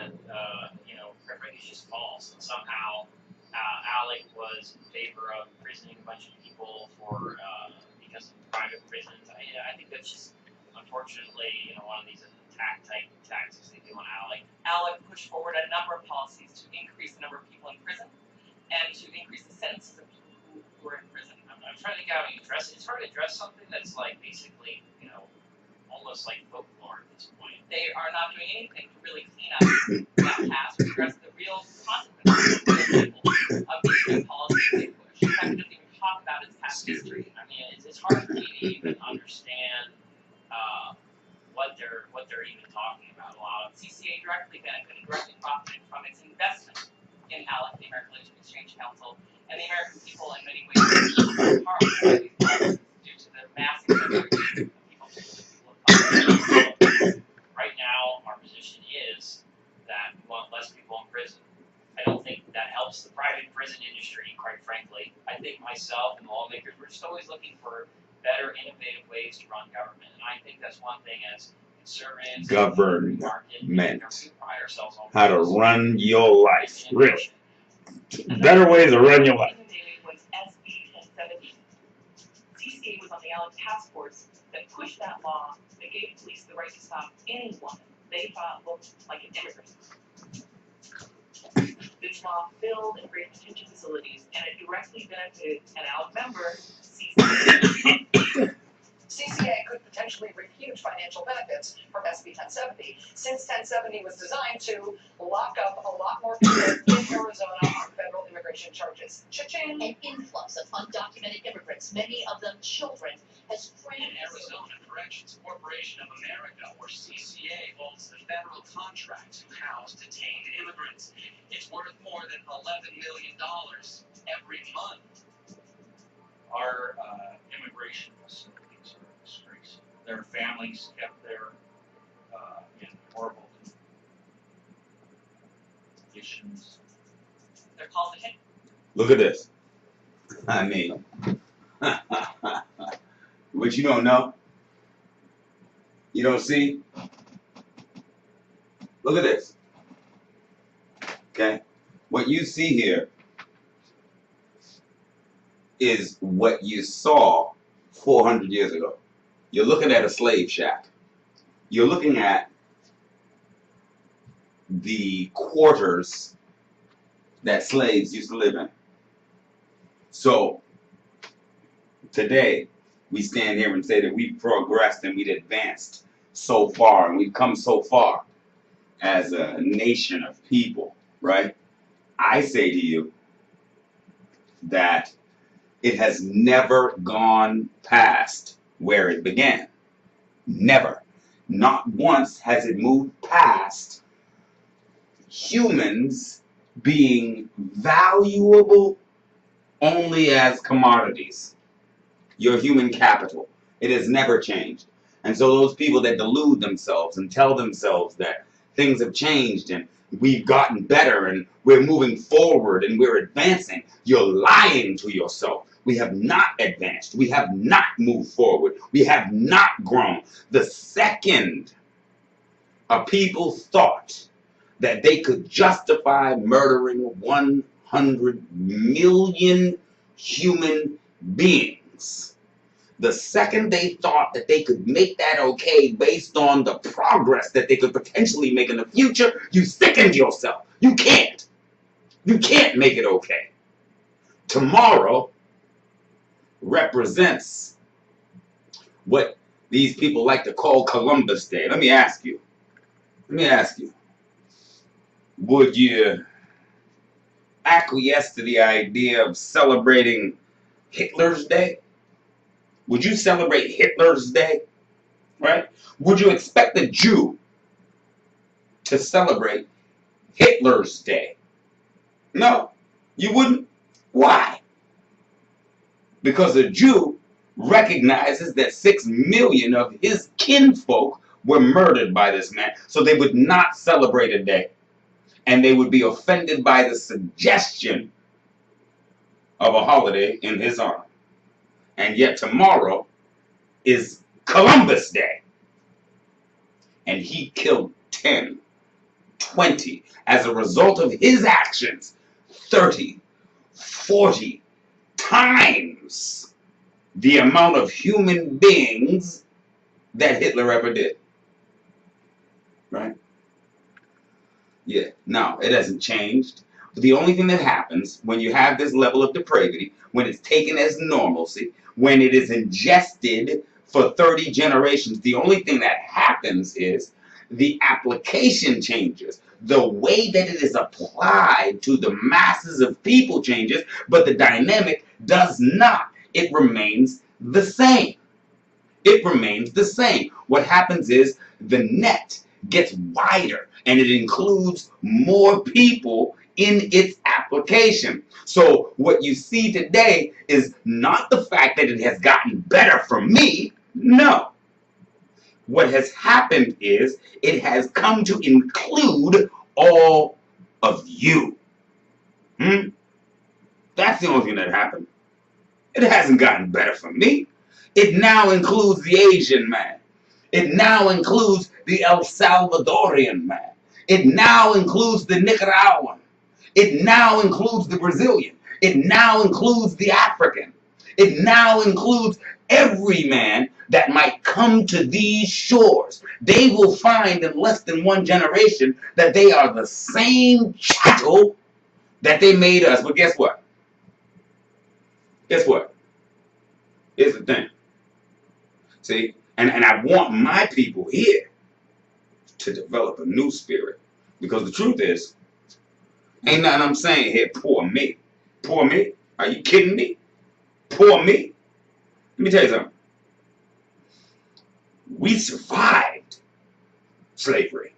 that quite frankly is just false. And somehow Alec was in favor of imprisoning a bunch of people for because of private prisons. I think that's just unfortunately one of these attack type taxes they do on Alec. Alec pushed forward a number of policies to increase the number of people in prison and to increase the sentences of people who were in prison. I'm trying to think how you address it. It's hard to address something that's like basically, almost like folklore at this point. They are not doing anything to really clean up that past or address the real consequences of these new policies they push. In fact, it doesn't even talk about its past history. I mean, it's hard for me to even understand what they're even talking about. A lot of CCA directly profited from its investment in ALEC, the American Legislative Exchange Council, and the American people in many ways are harmed by these policies due to the massive segregation of people of color. Right now, our position is that we want less people in prison. I don't think that helps the private prison industry, quite frankly. I think myself and lawmakers, we're just always looking for better, innovative ways to run government. And I think that's one thing as conservatives, government, we pride ourselves on how to run your life, really. Better ways to run your life. Was SB 1070. CCA was on the ALEC task force that pushed that law that gave police the right to stop anyone they thought looked like an immigrant. This law filled and created detention facilities, and it directly benefited an ALEC member, CCA. CCA could potentially reap huge financial benefits from SB 1070, since 1070 was designed to lock up a lot more people in Arizona on federal immigration charges. Cha-ching! An influx of undocumented immigrants, many of them children, has in Arizona Corrections Corporation of America, where CCA holds the federal contracts to house detained immigrants. It's worth more than $11 million every month. Our immigration facilities are a disgrace. Their families kept there in horrible conditions. They're called the Look at this. I mean, what you don't know, you don't see. Look at this. Okay? What you see here is what you saw 400 years ago. You're looking at a slave shack. You're looking at the quarters that slaves used to live in. So, today, we stand here and say that we've progressed and we've advanced so far and we've come so far as a nation of people, right? I say to you that it has never gone past where it began. Never. Not once has it moved past humans being valuable only as commodities. Your human capital. It has never changed. And so those people that delude themselves and tell themselves that things have changed and we've gotten better and we're moving forward and we're advancing, you're lying to yourself. We have not advanced. We have not moved forward. We have not grown. The second a people thought that they could justify murdering 100 million human beings, the second they thought that they could make that okay based on the progress that they could potentially make in the future, you sickened yourself. You can't. You can't make it okay. Tomorrow represents what these people like to call Columbus Day. Let me ask you. Would you acquiesce to the idea of celebrating Hitler's Day? Would you celebrate Hitler's Day? Right? Would you expect a Jew to celebrate Hitler's Day? No, you wouldn't. Why? Because a Jew recognizes that 6 million of his kinfolk were murdered by this man, so they would not celebrate a day. And they would be offended by the suggestion of a holiday in his honor. And yet tomorrow is Columbus Day. And he killed 10 20, as a result of his actions, 30, 40 times the amount of human beings that Hitler ever did. Right? Yeah. No, it hasn't changed. The only thing that happens when you have this level of depravity, when it's taken as normalcy, when it is ingested for 30 generations, the only thing that happens is the application changes. The way that it is applied to the masses of people changes, but the dynamic does not. It remains the same. It remains the same. What happens is the net gets wider and it includes more people in its application. So what you see today is not the fact that it has gotten better for me. No. What has happened is it has come to include all of you. That's the only thing that happened. It hasn't gotten better for me. It now includes the Asian man. It now includes the El Salvadorian man. It now includes the Nicaraguan. It now includes the Brazilian. It now includes the African. It now includes every man that might come to these shores. They will find in less than one generation that they are the same chattel that they made us. But guess what? Guess what? Here's the thing. See? And I want my people here to develop a new spirit. Because the truth is, ain't nothing I'm saying here, poor me. Poor me? Are you kidding me? Poor me? Let me tell you something. We survived slavery.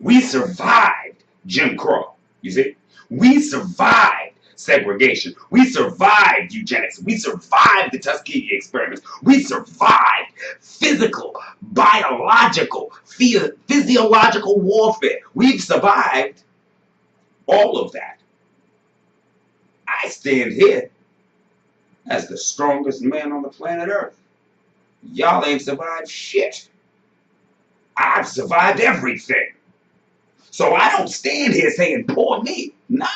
We survived Jim Crow. You see? We survived segregation. We survived eugenics. We survived the Tuskegee experiments. We survived physical, biological, physiological warfare. We've survived all of that. I stand here as the strongest man on the planet Earth. Y'all ain't survived shit. I've survived everything. So I don't stand here saying, poor me. Nah.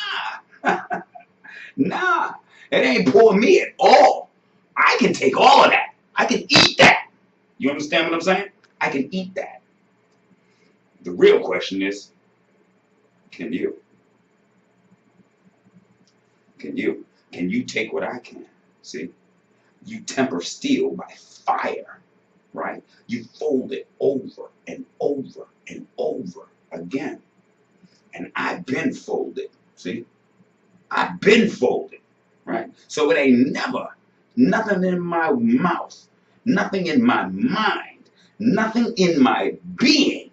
Nah. It ain't poor me at all. I can take all of that. I can eat that. You understand what I'm saying? I can eat that. The real question is, can you? Can you? Can you take what I can? See? You temper steel by fire, right? You fold it over and over and over again. And I've been folded, see? I've been folded, right? So it ain't never, nothing in my mouth, nothing in my mind, nothing in my being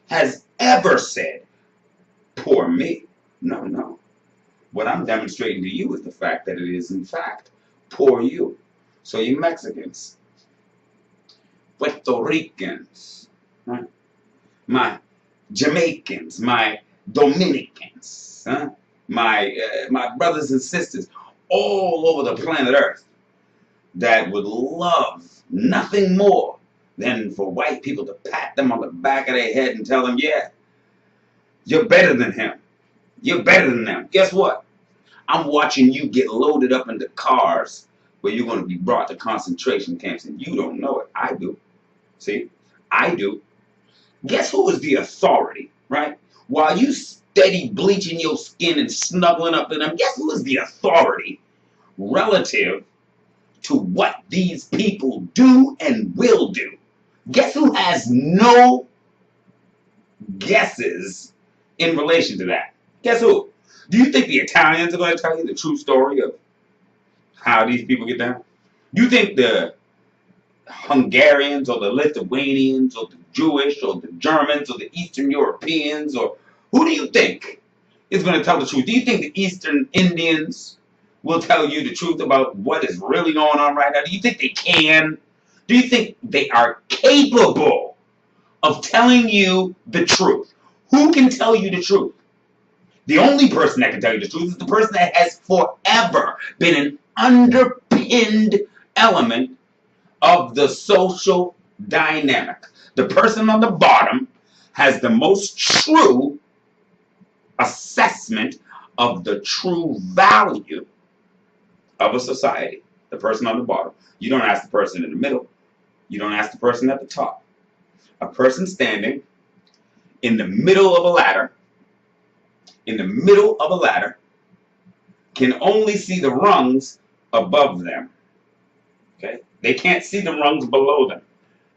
has ever said, poor me. No, no. What I'm demonstrating to you is the fact that it is, in fact, poor you. So you Mexicans, Puerto Ricans, right? My Jamaicans, my Dominicans, huh? My brothers and sisters all over the planet Earth that would love nothing more than for white people to pat them on the back of their head and tell them, yeah, you're better than him. You're better than them. Guess what? I'm watching you get loaded up into cars where you're going to be brought to concentration camps, and you don't know it. I do. See? I do. Guess who is the authority, right? While you steady bleaching your skin and snuggling up to them, guess who is the authority relative to what these people do and will do? Guess who has no guesses in relation to that? Guess who? Do you think the Italians are going to tell you the true story of how these people get down? Do you think the Hungarians or the Lithuanians or the Jewish or the Germans or the Eastern Europeans, or who do you think is going to tell the truth? Do you think the Eastern Indians will tell you the truth about what is really going on right now? Do you think they can? Do you think they are capable of telling you the truth? Who can tell you the truth? The only person that can tell you the truth is the person that has forever been an underpinned element of the social dynamic. The person on the bottom has the most true assessment of the true value of a society. The person on the bottom. You don't ask the person in the middle. You don't ask the person at the top. A person standing in the middle of a ladder, can only see the rungs above them. Okay? They can't see the rungs below them.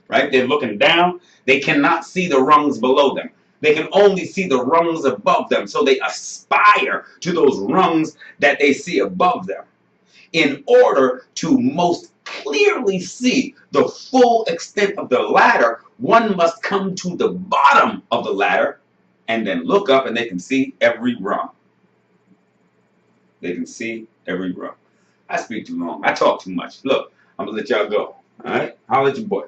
Right? They're looking down. They cannot see the rungs below them. They can only see the rungs above them. So they aspire to those rungs that they see above them. In order to most clearly see the full extent of the ladder, one must come to the bottom of the ladder and then look up, and they can see every rung. They can see every rung. I speak too long. I talk too much. Look, I'm going to let y'all go. All right? Holla at your boy.